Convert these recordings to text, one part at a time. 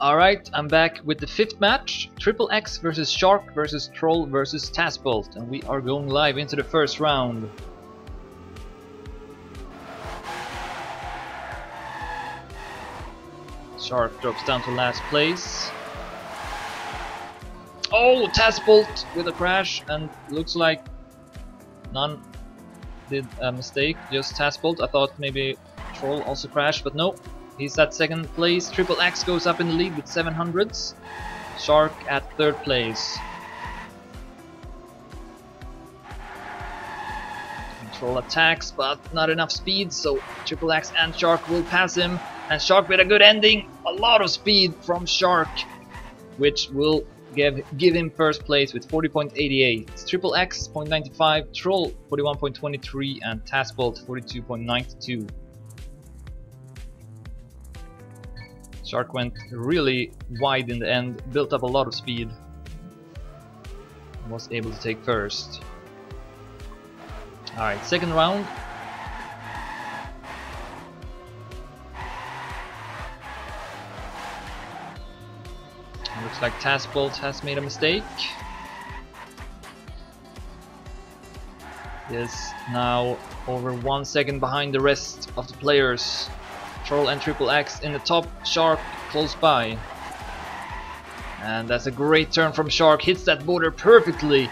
Alright, I'm back with the 5th match. Triple X versus Shark versus Troll versus tazbolt. And we are going live into the first round. Shark drops down to last place. Oh, tazbolt with a crash, and looks like none did a mistake, just tazbolt. I thought maybe Troll also crashed, but no. He's at 2nd place. Triple X goes up in the lead with 700s. Shark at 3rd place. Troll attacks, but not enough speed, so Triple X and Shark will pass him. And Shark with a good ending. A lot of speed from Shark, which will give him 1st place with 40.88. Triple X 0.95, Troll 41.23, and tazbolt 42.92. Shark went really wide in the end, built up a lot of speed, and was able to take 1st. Alright, 2nd round. Looks like tazbolt has made a mistake. He is now over 1 second behind the rest of the players. Troll and Triple X in the top, Shark close by. And that's a great turn from Shark, hits that border perfectly.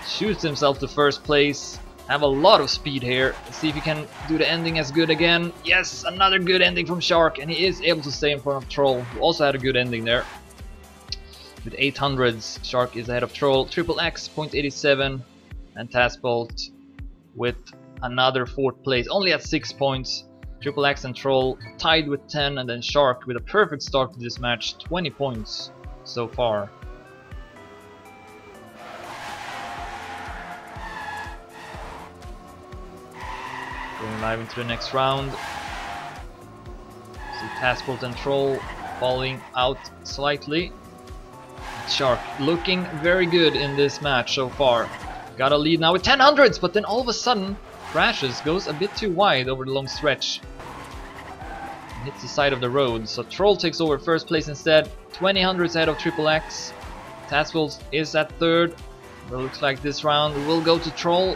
Shoots himself to 1st place. Have a lot of speed here. Let's see if he can do the ending as good again. Yes, another good ending from Shark, and he is able to stay in front of Troll, who also had a good ending there. With 800s, Shark is ahead of Troll. Triple X 0.87, and tazbolt with another 4th place, only at 6 points. Triple X and Troll tied with 10, and then Shark with a perfect start to this match, 20 points so far. Going live into the next round. See tazbolt and Troll falling out slightly. Shark looking very good in this match so far. Got a lead now with 1000s, but then all of a sudden crashes, goes a bit too wide over the long stretch. Hits the side of the road, so Troll takes over 1st place instead. 2000s ahead of Triple X. tazbolt is at 3rd. But it looks like this round will go to Troll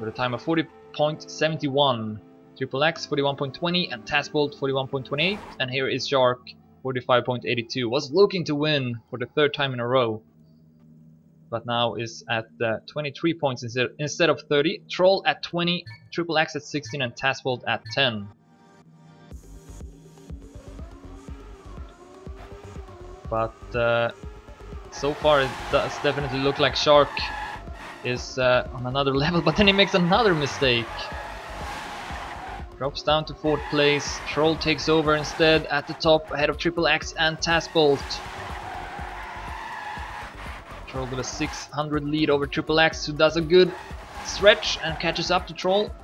with a time of 40.71. Triple X 41.20 and tazbolt 41.28. And here is Shark 45.82. Was looking to win for the 3rd time in a row, but now is at 23 points instead of 30. Troll at 20, Triple X at 16, and tazbolt at 10. But so far it does definitely look like Shark is on another level, but then he makes another mistake. Drops down to 4th place. Troll takes over instead at the top, ahead of Triple X and tazbolt. Troll with a 600 lead over Triple X, who does a good stretch and catches up to Troll.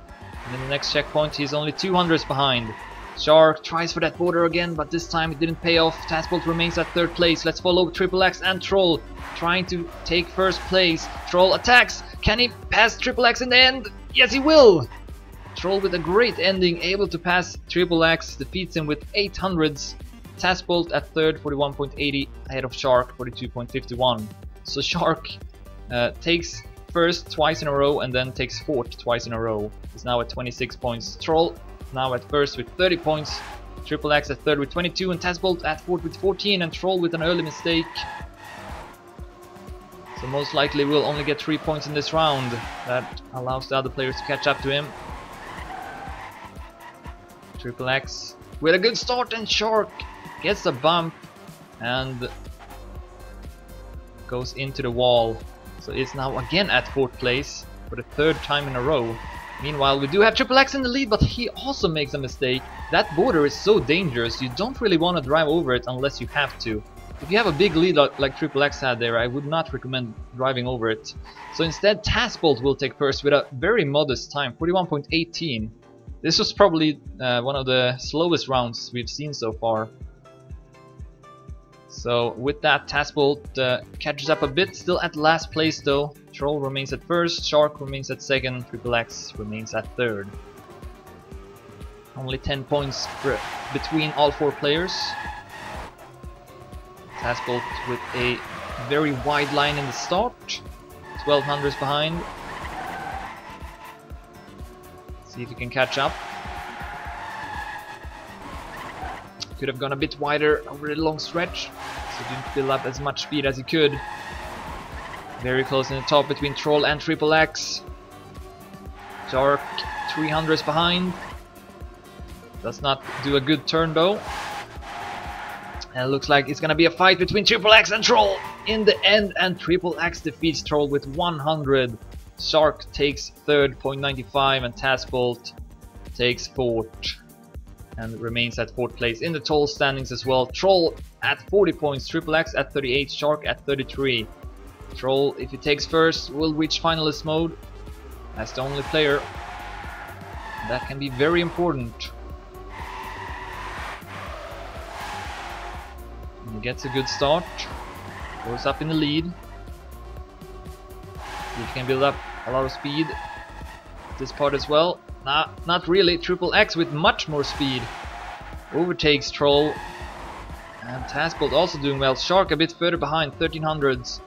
And in the next checkpoint he's only 200s behind. Shark tries for that border again, but this time it didn't pay off. tazbolt remains at 3rd place. Let's follow Triple X and Troll, trying to take 1st place. Troll attacks. Can he pass Triple X in the end? Yes, he will! Troll with a great ending, able to pass Triple X, defeats him with 800s. tazbolt at 3rd, 41.80, ahead of Shark, 42.51. So Shark takes 1st twice in a row and then takes 4th twice in a row. He's now at 26 points. Troll now at 1st with 30 points. Triple X at 3rd with 22, and tazbolt at 4th with 14, and Troll with an early mistake. So most likely we'll only get 3 points in this round. That allows the other players to catch up to him. Triple X with a good start, and Shark gets a bump and goes into the wall. So it's now again at 4th place for the 3rd time in a row. Meanwhile, we do have Triple X in the lead, but he also makes a mistake. That border is so dangerous, you don't really want to drive over it unless you have to. If you have a big lead like Triple X had there, I would not recommend driving over it. So instead, tazbolt will take 1st with a very modest time, 41.18. This was probably one of the slowest rounds we've seen so far. So with that, tazbolt catches up a bit, still at last place though. Troll remains at 1st, Shark remains at 2nd, Triple X remains at 3rd. Only 10 points between all 4 players. tazbolt with a very wide line in the start. 1200s behind. See if he can catch up. Could have gone a bit wider over the long stretch, so didn't build up as much speed as he could. Very close in the top between Troll and Triple X. Shark 300s behind. Does not do a good turn though. And it looks like it's gonna be a fight between Triple X and Troll in the end, and Triple X defeats Troll with 100. Shark takes third, 0.95, and tazbolt takes fourth and remains at 4th place in the Troll standings as well. Troll at 40 points, Triple X at 38, Shark at 33. Troll, if he takes first, will reach finalist mode as the only player. That can be very important. And he gets a good start, goes up in the lead. He can build up a lot of speed this part as well. Nah, not really. Triple X with much more speed overtakes Troll, and tazbolt also doing well. Shark a bit further behind, 1300s.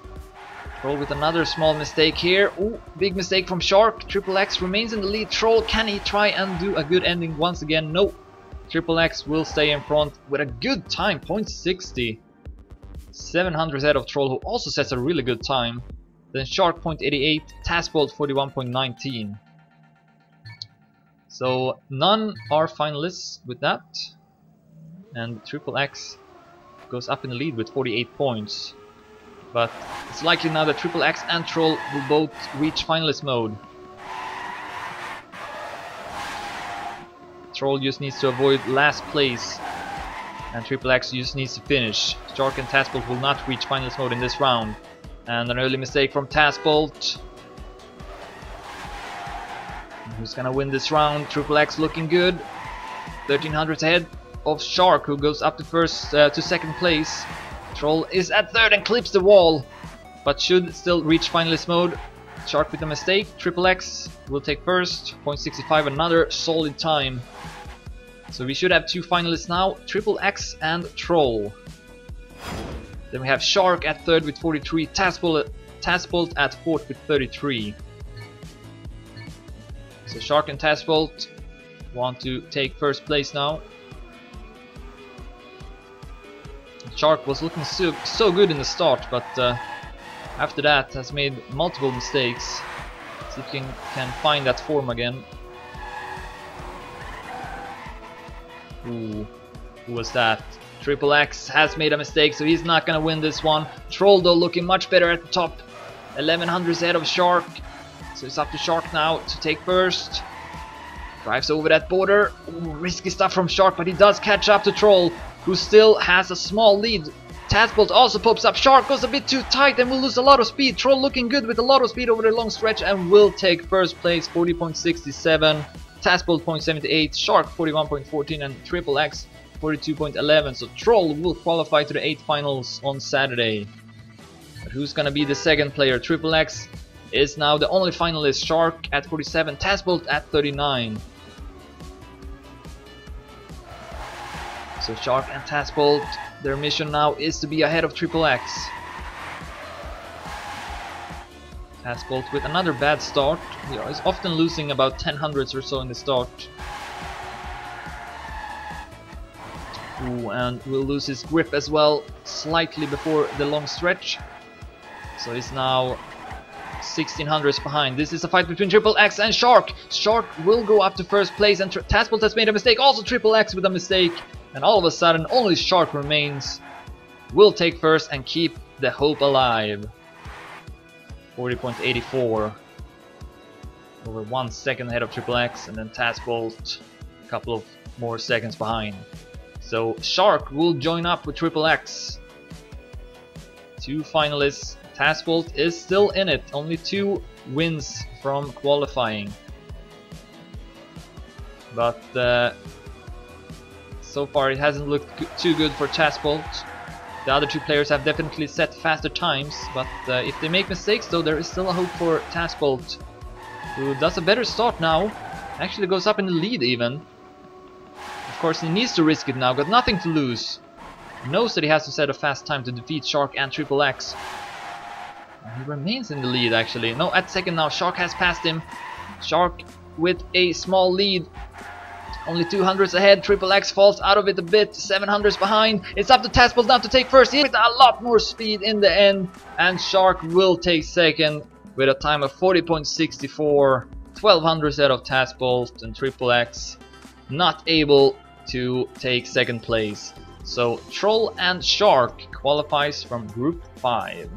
Troll with another small mistake here. Ooh, big mistake from Shark. Triple X remains in the lead. Troll, can he try and do a good ending once again? No. Triple X will stay in front with a good time, 0.60. 700 ahead of Troll, who also sets a really good time. Then Shark 0.88, tazbolt 41.19. So none are finalists with that, and Triple X goes up in the lead with 48 points. But it's likely now that Triple X and Troll will both reach finalist mode. Troll just needs to avoid last place, and Triple X just needs to finish. Shark and tazbolt will not reach finalist mode in this round. And an early mistake from tazbolt. Who's gonna win this round? Triple X looking good. 1300 ahead of Shark, who goes up to second place. Troll is at third and clips the wall, but should still reach finalist mode. Shark with a mistake. Triple X will take first, 0.65, another solid time. So we should have 2 finalists now, Triple X and Troll. Then we have Shark at third with 43, tazbolt at fourth with 33. So Shark and tazbolt want to take first place now. Shark was looking so good in the start, but after that has made multiple mistakes. See if he can find that form again. Ooh, who was that? Triple X has made a mistake, so he's not gonna win this one. Troll though looking much better at the top. 1100s ahead of Shark. So it's up to Shark now to take first. Drives over that border. Ooh, risky stuff from Shark, but he does catch up to Troll, who still has a small lead. tazbolt also pops up. Shark goes a bit too tight and will lose a lot of speed. Troll looking good with a lot of speed over the long stretch and will take first place, 40.67. tazbolt 0.78, Shark 41.14, and Triple X 42.11. So Troll will qualify to the 8 finals on Saturday. But who's gonna be the second player? Triple X is now the only finalist. Shark at 47, tazbolt at 39. So Shark and tazbolt, their mission now is to be ahead of Triple X. tazbolt with another bad start. He is often losing about 10 hundredths or so in the start. Ooh, and will lose his grip as well slightly before the long stretch. So he's now 1600s behind. This is a fight between Triple X and Shark. Shark will go up to first place, and tazbolt has made a mistake. Also Triple X with a mistake. And all of a sudden only Shark remains. Will take first and keep the hope alive. 40.84. Over 1 second ahead of Triple X, and then tazbolt a couple of more seconds behind. So Shark will join up with Triple X. 2 finalists. tazbolt is still in it. Only 2 wins from qualifying. But so far it hasn't looked too good for tazbolt. The other 2 players have definitely set faster times, but if they make mistakes though, there is still a hope for tazbolt, who does a better start now. Actually goes up in the lead even. course, he needs to risk it now, got nothing to lose. He knows that he has to set a fast time to defeat Shark and Triple X. And he remains in the lead actually. No, at second now, Shark has passed him. Shark with a small lead. Only 200s ahead, Triple X falls out of it a bit, 700s behind. It's up to tazbolt now to take first, with a lot more speed in the end. And Shark will take second with a time of 40.64. 1200s ahead of tazbolt, and Triple X not able to take second place. So Troll and Shark qualifies from Group 5.